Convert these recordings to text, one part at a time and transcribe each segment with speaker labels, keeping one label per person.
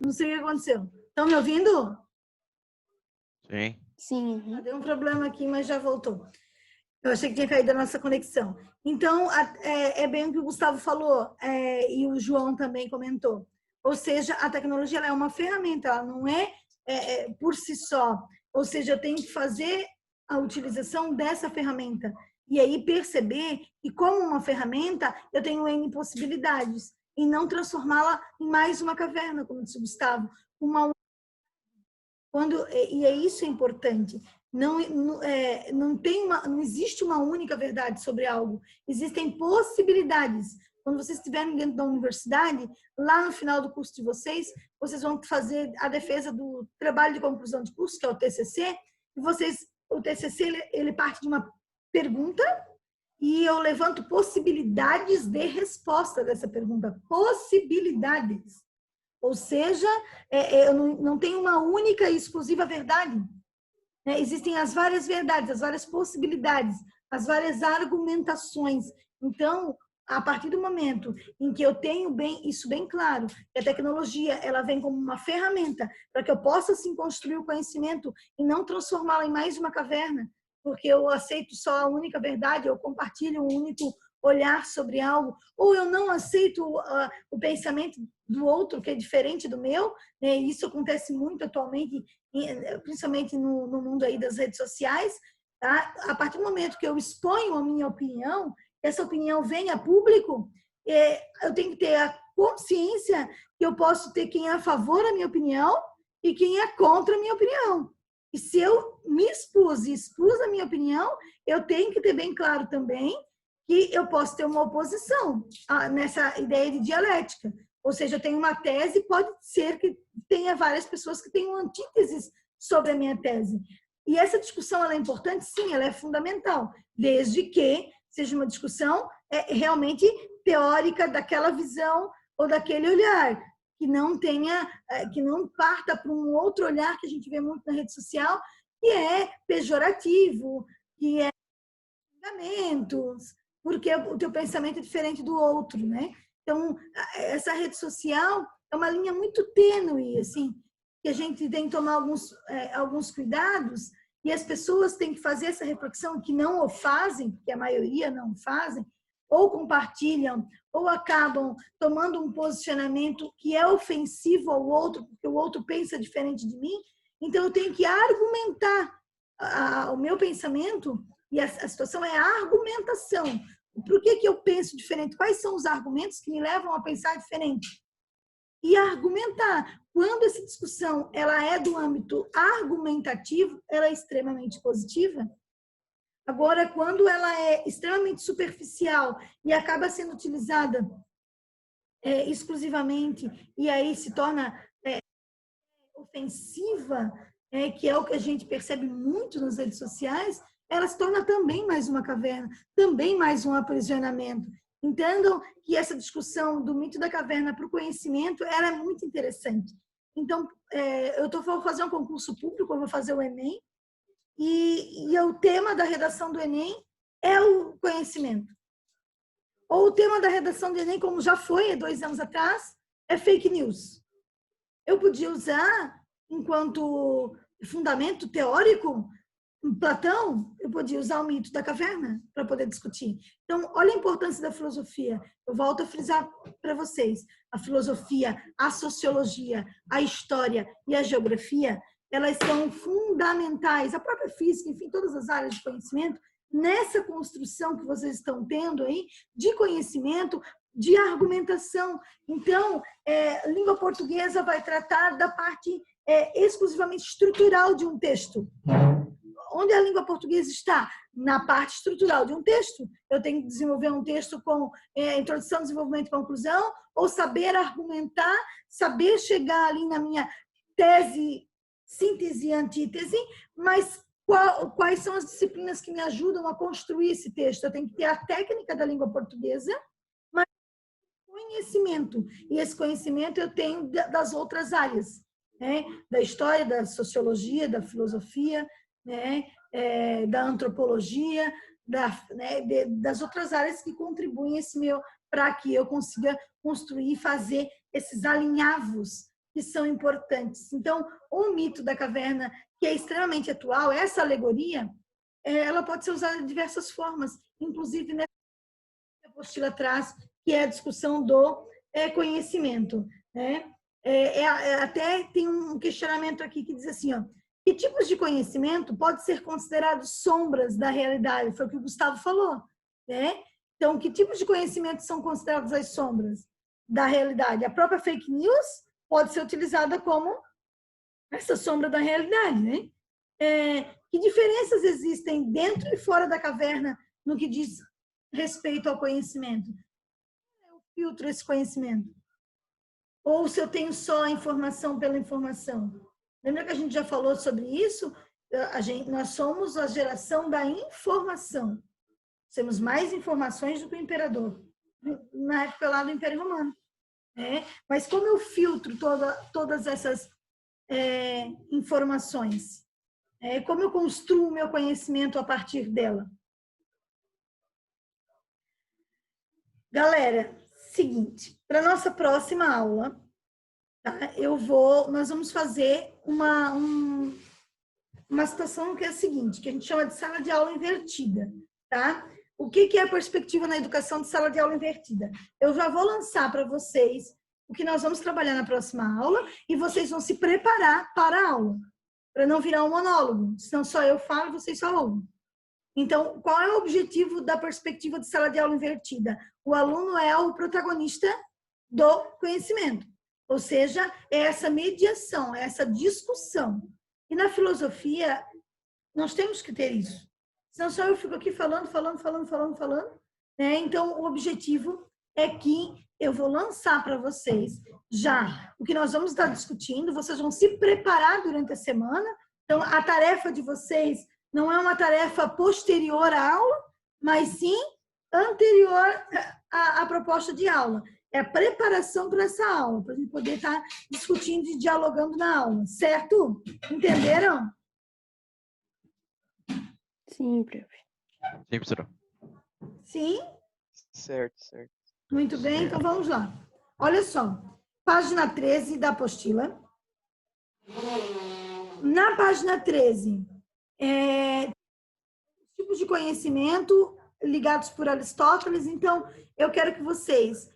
Speaker 1: Não sei o que aconteceu. Estão me ouvindo?
Speaker 2: Sim.
Speaker 3: Sim.
Speaker 1: Deu um problema aqui, mas já voltou. Eu achei que tinha caído a nossa conexão. Então, é bem o que o Gustavo falou, e o João também comentou. Ou seja, a tecnologia ela é uma ferramenta, ela não é por si só. Ou seja, eu tenho que fazer a utilização dessa ferramenta. E aí perceber que, como uma ferramenta, eu tenho N possibilidades. E não transformá-la em mais uma caverna, como disse o Gustavo. E é isso importante. Não existe uma única verdade sobre algo. Existem possibilidades. Quando vocês estiverem dentro da universidade, lá no final do curso de vocês, vocês vão fazer a defesa do trabalho de conclusão de curso, que é o TCC, e o TCC ele parte de uma pergunta e eu levanto possibilidades de resposta dessa pergunta. Possibilidades. Ou seja, eu não tenho uma única e exclusiva verdade. Existem as várias verdades, as várias possibilidades, as várias argumentações. Então, a partir do momento em que eu tenho isso bem claro, que a tecnologia ela vem como uma ferramenta para que eu possa sim construir o conhecimento e não transformá-la em mais uma caverna, porque eu aceito só a única verdade, eu compartilho um único olhar sobre algo, ou eu não aceito o pensamento do outro que é diferente do meu, né? Isso acontece muito atualmente, principalmente no mundo aí das redes sociais, tá? A partir do momento que eu exponho a minha opinião, essa opinião vem a público, eu tenho que ter a consciência que eu posso ter quem é a favor da minha opinião e quem é contra a minha opinião. E se eu me expus e expus a minha opinião, eu tenho que ter bem claro também que eu posso ter uma oposição nessa ideia de dialética. Ou seja, eu tenho uma tese, pode ser que tenha várias pessoas que tenham antíteses sobre a minha tese. E essa discussão ela é importante? Sim, ela é fundamental, desde que seja uma discussão realmente teórica daquela visão ou daquele olhar, que não parta para um outro olhar que a gente vê muito na rede social, que é pejorativo, que é julgamentos, porque o teu pensamento é diferente do outro, né? Então, essa rede social é uma linha muito tênue, assim, que a gente tem que tomar alguns cuidados e as pessoas têm que fazer essa reflexão, que não o fazem, porque a maioria não fazem, ou compartilham, ou acabam tomando um posicionamento que é ofensivo ao outro, porque o outro pensa diferente de mim. Então, eu tenho que argumentar o meu pensamento, e a situação é a argumentação. Por que eu penso diferente? Quais são os argumentos que me levam a pensar diferente? E argumentar. Quando essa discussão ela é do âmbito argumentativo, ela é extremamente positiva. Agora, quando ela é extremamente superficial e acaba sendo utilizada exclusivamente, e aí se torna ofensiva, que é o que a gente percebe muito nas redes sociais, ela se torna também mais uma caverna, também mais um aprisionamento. Entendam que essa discussão do mito da caverna para o conhecimento, ela é muito interessante. Então, eu vou fazer um concurso público, eu vou fazer o Enem, e o tema da redação do Enem é o conhecimento. Ou o tema da redação do Enem, como já foi há 2 anos atrás, é fake news. Eu podia usar, enquanto fundamento teórico, Platão, eu podia usar o mito da caverna para poder discutir. Então, olha a importância da filosofia. Eu volto a frisar para vocês. A filosofia, a sociologia, a história e a geografia, elas são fundamentais. A própria física, enfim, todas as áreas de conhecimento, nessa construção que vocês estão tendo aí, de conhecimento, de argumentação. Então, língua portuguesa vai tratar da parte exclusivamente estrutural de um texto. Onde a língua portuguesa está? Na parte estrutural de um texto. Eu tenho que desenvolver um texto com introdução, desenvolvimento e conclusão, ou saber argumentar, saber chegar ali na minha tese, síntese e antítese, mas quais são as disciplinas que me ajudam a construir esse texto? Eu tenho que ter a técnica da língua portuguesa, mas conhecimento. E esse conhecimento eu tenho das outras áreas, né? Da história, da sociologia, da filosofia, né? Da antropologia, das outras áreas que contribuem para que eu consiga construir e fazer esses alinhavos que são importantes. Então, o mito da caverna, que é extremamente atual, essa alegoria, ela pode ser usada de diversas formas, inclusive nessa apostila traz, que é a discussão do conhecimento, né? Até tem um questionamento aqui que diz assim, ó, que tipos de conhecimento podem ser considerados sombras da realidade? Foi o que o Gustavo falou, né? Então, que tipos de conhecimento são considerados as sombras da realidade? A própria fake news pode ser utilizada como essa sombra da realidade, né? Que diferenças existem dentro e fora da caverna no que diz respeito ao conhecimento? Eu filtro esse conhecimento. Ou se eu tenho só a informação pela informação? Lembra que a gente já falou sobre isso? Nós somos a geração da informação. Temos mais informações do que o imperador, na época lá do Império Romano. Mas como eu filtro todas essas informações? Como eu construo o meu conhecimento a partir dela? Galera, seguinte, para a nossa próxima aula, tá? Nós vamos fazer uma situação que é a seguinte, que a gente chama de sala de aula invertida, tá? O que é a perspectiva na educação de sala de aula invertida? Eu já vou lançar para vocês o que nós vamos trabalhar na próxima aula e vocês vão se preparar para a aula, para não virar um monólogo, senão só eu falo e vocês só ouvem. Então, qual é o objetivo da perspectiva de sala de aula invertida? O aluno é o protagonista do conhecimento, ou seja, é essa mediação, é essa discussão. E na filosofia, nós temos que ter isso. Senão só eu fico aqui falando, né? Então, o objetivo é que eu vou lançar para vocês já o que nós vamos estar discutindo, vocês vão se preparar durante a semana. Então, a tarefa de vocês não é uma tarefa posterior à aula, mas sim anterior à proposta de aula. É a preparação para essa aula, para a gente poder estar discutindo e dialogando na aula, certo? Entenderam?
Speaker 3: Sim, prof.
Speaker 2: Sim, professora.
Speaker 1: Sim?
Speaker 4: Certo.
Speaker 1: Muito bem, então vamos lá. Olha só, página 13 da apostila. Na página 13, tipos de conhecimento ligados por Aristóteles. Então, eu quero que vocês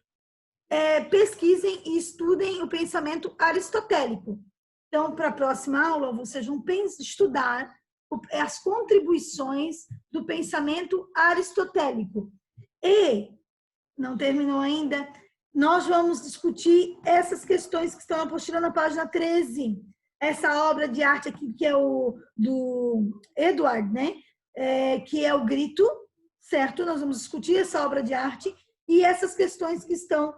Speaker 1: pesquisem e estudem o pensamento aristotélico. Então, para a próxima aula, vocês vão estudar as contribuições do pensamento aristotélico. E, não terminou ainda, nós vamos discutir essas questões que estão na apostila na página 13. Essa obra de arte aqui, que é do Edward, né? Que é o Grito, certo? Nós vamos discutir essa obra de arte e essas questões que estão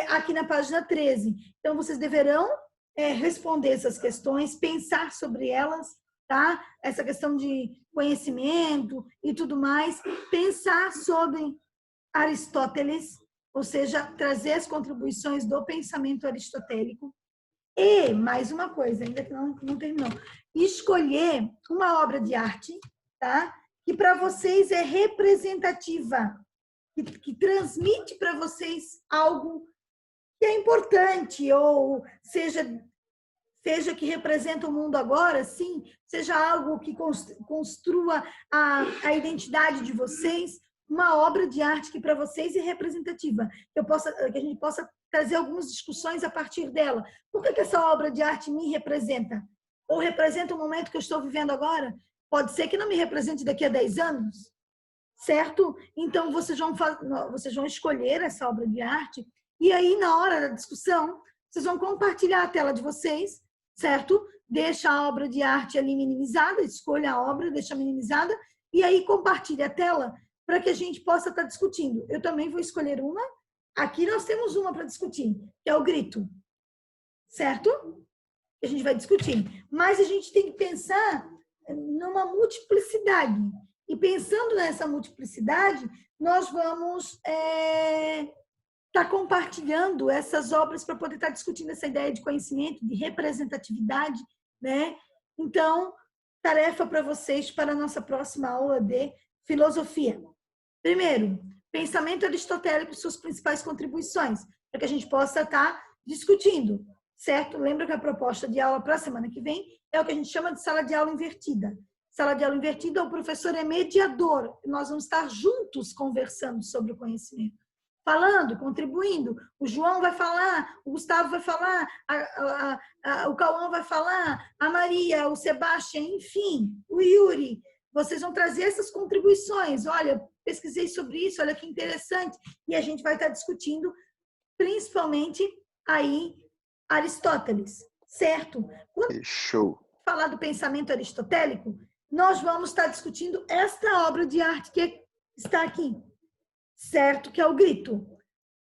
Speaker 1: aqui na página 13. Então, vocês deverão responder essas questões, pensar sobre elas, tá? Essa questão de conhecimento e tudo mais, pensar sobre Aristóteles, ou seja, trazer as contribuições do pensamento aristotélico. E, mais uma coisa, ainda que não terminou, escolher uma obra de arte, tá? Que para vocês é representativa, que transmite para vocês algo que é importante, ou seja que representa o mundo agora, sim, seja algo que construa a identidade de vocês, uma obra de arte que para vocês é representativa, que a gente possa trazer algumas discussões a partir dela. Por que essa obra de arte me representa? Ou representa o momento que eu estou vivendo agora? Pode ser que não me represente daqui a 10 anos, certo? Então, vocês vão escolher essa obra de arte e aí, na hora da discussão, vocês vão compartilhar a tela de vocês, certo? Deixa a obra de arte ali minimizada, escolha a obra, deixa minimizada e aí compartilha a tela para que a gente possa estar discutindo. Eu também vou escolher uma. Aqui nós temos uma para discutir, que é o grito, certo? A gente vai discutir. Mas a gente tem que pensar numa multiplicidade. E pensando nessa multiplicidade, nós vamos estar compartilhando essas obras para poder estar discutindo essa ideia de conhecimento, de representatividade, né? Então, tarefa para vocês para a nossa próxima aula de filosofia. Primeiro, pensamento aristotélico e suas principais contribuições, para que a gente possa estar discutindo certo? Lembra que a proposta de aula para a semana que vem é o que a gente chama de sala de aula invertida. Sala de aula invertida, o professor é mediador. Nós vamos estar juntos conversando sobre o conhecimento. Falando, contribuindo. O João vai falar, o Gustavo vai falar, o Cauã vai falar, a Maria, o Sebastião, enfim, o Yuri. Vocês vão trazer essas contribuições. Olha, pesquisei sobre isso, olha que interessante. E a gente vai estar discutindo, principalmente, aí, Aristóteles, certo? Quando
Speaker 3: Show.
Speaker 1: falar do pensamento aristotélico, nós vamos estar discutindo esta obra de arte que está aqui, certo? Que é o Grito.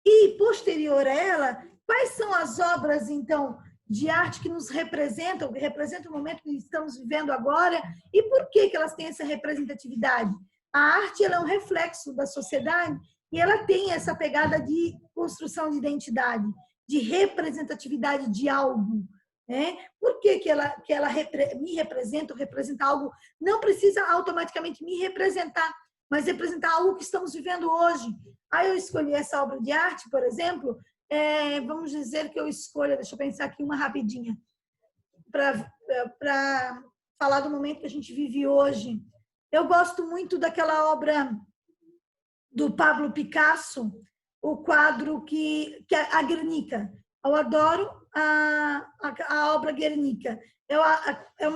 Speaker 1: E, posterior a ela, quais são as obras, então, de arte que nos representam, que representam o momento que estamos vivendo agora, e por que elas têm essa representatividade? A arte ela é um reflexo da sociedade e ela tem essa pegada de construção de identidade, de representatividade de algo. Né? Por que ela me representa ou representa algo? Não precisa automaticamente me representar, mas representar algo que estamos vivendo hoje. Aí eu escolhi essa obra de arte, por exemplo, vamos dizer que eu escolha, deixa eu pensar aqui uma rapidinha, para falar do momento que a gente vive hoje. Eu gosto muito daquela obra do Pablo Picasso, o quadro que a Guernica. Eu adoro a obra Guernica.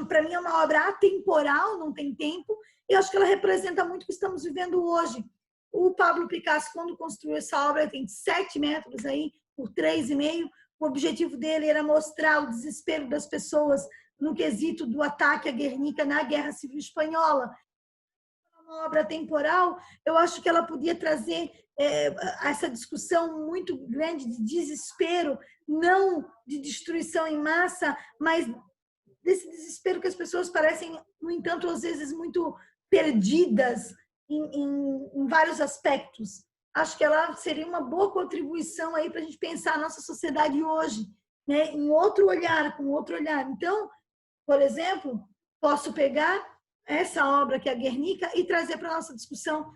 Speaker 1: Para mim é uma obra atemporal, não tem tempo, e eu acho que ela representa muito o que estamos vivendo hoje. O Pablo Picasso, quando construiu essa obra, tem 7 metros aí, por 3,5. O objetivo dele era mostrar o desespero das pessoas no quesito do ataque à Guernica na Guerra Civil Espanhola. Uma obra temporal, eu acho que ela podia trazer essa discussão muito grande de desespero, não de destruição em massa, mas desse desespero que as pessoas parecem, no entanto, às vezes muito perdidas em vários aspectos. Acho que ela seria uma boa contribuição aí para a gente pensar a nossa sociedade hoje, né? Em outro olhar, com outro olhar. Então, por exemplo, posso pegar essa obra que é a Guernica e trazer para a nossa discussão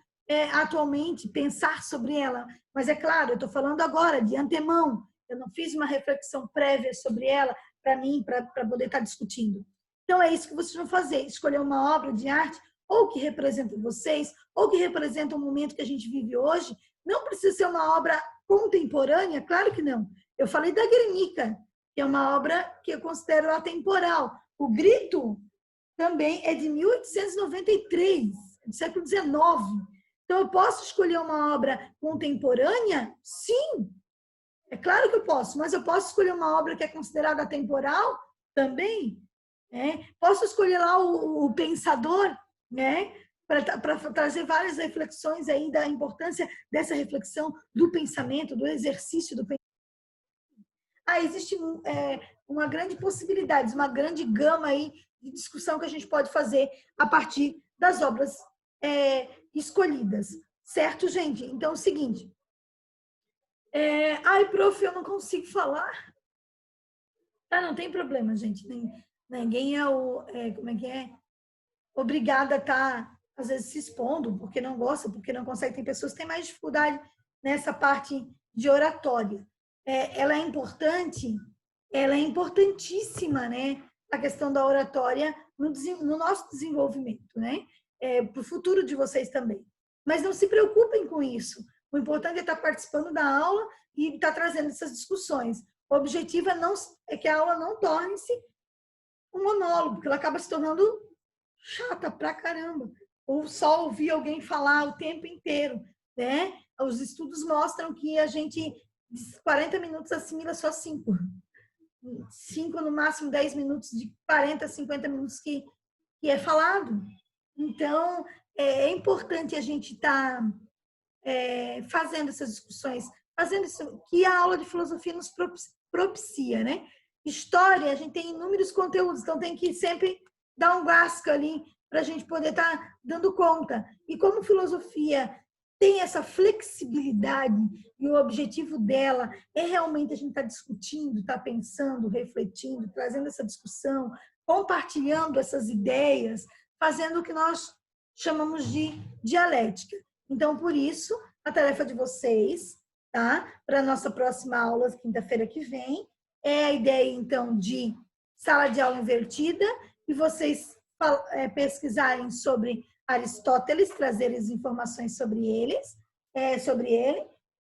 Speaker 1: atualmente, pensar sobre ela. Mas é claro, eu estou falando agora, de antemão, eu não fiz uma reflexão prévia sobre ela para mim, para poder estar discutindo. Então é isso que vocês vão fazer, escolher uma obra de arte ou que representa vocês, ou que representa o momento que a gente vive hoje. Não precisa ser uma obra contemporânea, claro que não. Eu falei da Guernica, que é uma obra que eu considero atemporal. O Grito também é de 1893, do século XIX. Então, eu posso escolher uma obra contemporânea? Sim, é claro que eu posso, mas eu posso escolher uma obra que é considerada atemporal? Também. Posso escolher lá o Pensador, né? Para trazer várias reflexões aí da importância dessa reflexão do pensamento, do exercício do pensamento. Existe uma grande possibilidade, uma grande gama aí de discussão que a gente pode fazer a partir das obras escolhidas. Certo, gente? Então, é o seguinte. Prof, eu não consigo falar. Não tem problema, gente. Ninguém como é que é? Obrigada a estar, às vezes, se expondo, porque não gosta, porque não consegue. Tem pessoas que têm mais dificuldade nessa parte de oratória. Ela é importante, ela é importantíssima, né? A questão da oratória no nosso desenvolvimento, né? Para o futuro de vocês também. Mas não se preocupem com isso. O importante é estar participando da aula e estar trazendo essas discussões. O objetivo é que a aula não torne-se um monólogo, porque ela acaba se tornando chata pra caramba. Ou só ouvir alguém falar o tempo inteiro, né? Os estudos mostram que a gente, de 40 minutos, assimila só 5. 5, no máximo 10 minutos, de 40 a 50 minutos que é falado. Então, é importante a gente estar fazendo essas discussões, fazendo isso que a aula de filosofia nos propicia, né? História, a gente tem inúmeros conteúdos, então tem que sempre dar um gasco ali para a gente poder estar dando conta. E como filosofia tem essa flexibilidade e o objetivo dela é realmente a gente estar discutindo, estar pensando, refletindo, trazendo essa discussão, compartilhando essas ideias, fazendo o que nós chamamos de dialética. Então, por isso, a tarefa de vocês, tá? Para a nossa próxima aula, quinta-feira que vem, É a ideia, então, de sala de aula invertida e vocês pesquisarem sobre Aristóteles, trazerem as informações sobre ele,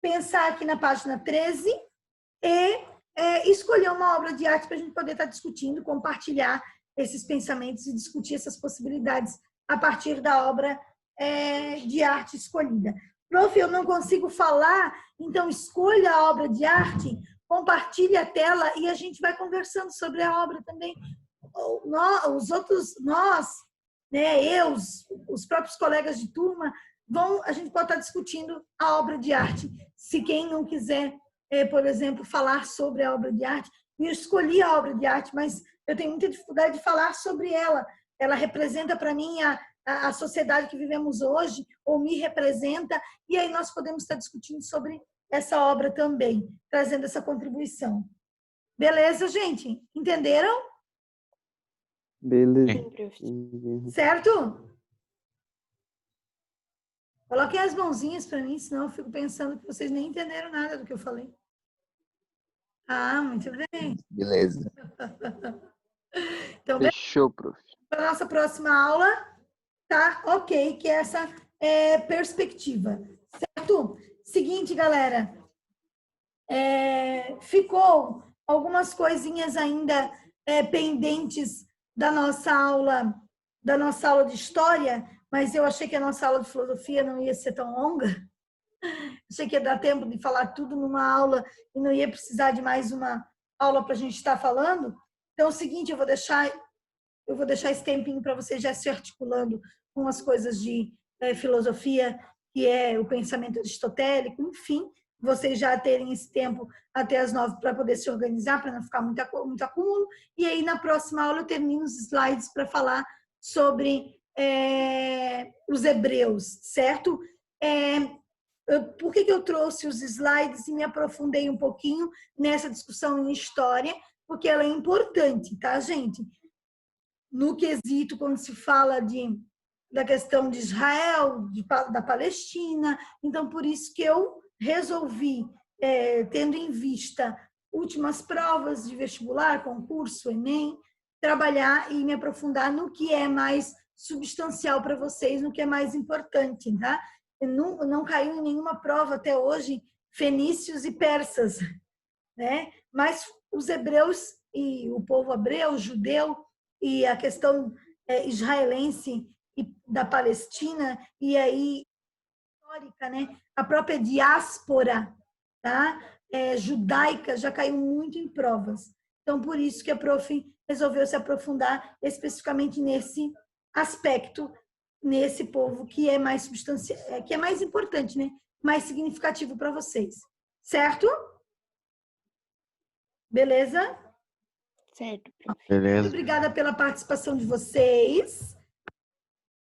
Speaker 1: pensar aqui na página 13 e escolher uma obra de arte para a gente poder estar discutindo, compartilhar esses pensamentos e discutir essas possibilidades a partir da obra de arte escolhida. Prof, eu não consigo falar, então escolha a obra de arte, compartilhe a tela e a gente vai conversando sobre a obra também. Nós, né, os próprios colegas de turma, a gente pode estar discutindo a obra de arte. Se quem não quiser, por exemplo, falar sobre a obra de arte, eu escolhi a obra de arte, mas eu tenho muita dificuldade de falar sobre ela. Ela representa para mim a sociedade que vivemos hoje, ou me representa, e aí nós podemos estar discutindo sobre essa obra também, trazendo essa contribuição. Beleza, gente? Entenderam?
Speaker 3: Beleza.
Speaker 1: Certo? Coloquem as mãozinhas para mim, senão eu fico pensando que vocês nem entenderam nada do que eu falei. Ah, muito bem.
Speaker 3: Beleza.
Speaker 1: Então,
Speaker 3: Fechou, prof.
Speaker 1: para a nossa próxima aula, tá? Ok, que é essa perspectiva, certo? Seguinte, galera, ficou algumas coisinhas ainda pendentes da nossa aula de história, mas eu achei que a nossa aula de filosofia não ia ser tão longa. Achei que ia dar tempo de falar tudo numa aula e não ia precisar de mais uma aula para a gente estar falando. Então, é o seguinte, eu vou deixar esse tempinho para vocês já se articulando com as coisas de filosofia, que é o pensamento aristotélico, enfim, vocês já terem esse tempo até as 9 para poder se organizar, para não ficar muito acúmulo. E aí, na próxima aula, eu termino os slides para falar sobre os hebreus, certo? Por que eu trouxe os slides e me aprofundei um pouquinho nessa discussão em história? Porque ela é importante, tá, gente? No quesito, quando se fala da questão de Israel, da Palestina. Então, por isso que eu resolvi, tendo em vista últimas provas de vestibular, concurso, Enem, trabalhar e me aprofundar no que é mais substancial para vocês, no que é mais importante, tá? Não caiu em nenhuma prova até hoje fenícios e persas, né? Mas os hebreus e o povo hebreu, judeu e a questão israelense e da Palestina e aí histórica, né? A própria diáspora, tá? Judaica já caiu muito em provas. Então por isso que a prof resolveu se aprofundar especificamente nesse aspecto, nesse povo que é mais substancial, que é mais importante, né? Mais significativo para vocês. Certo? Beleza?
Speaker 4: Certo, prof.
Speaker 2: Beleza.
Speaker 1: Muito obrigada pela participação de vocês.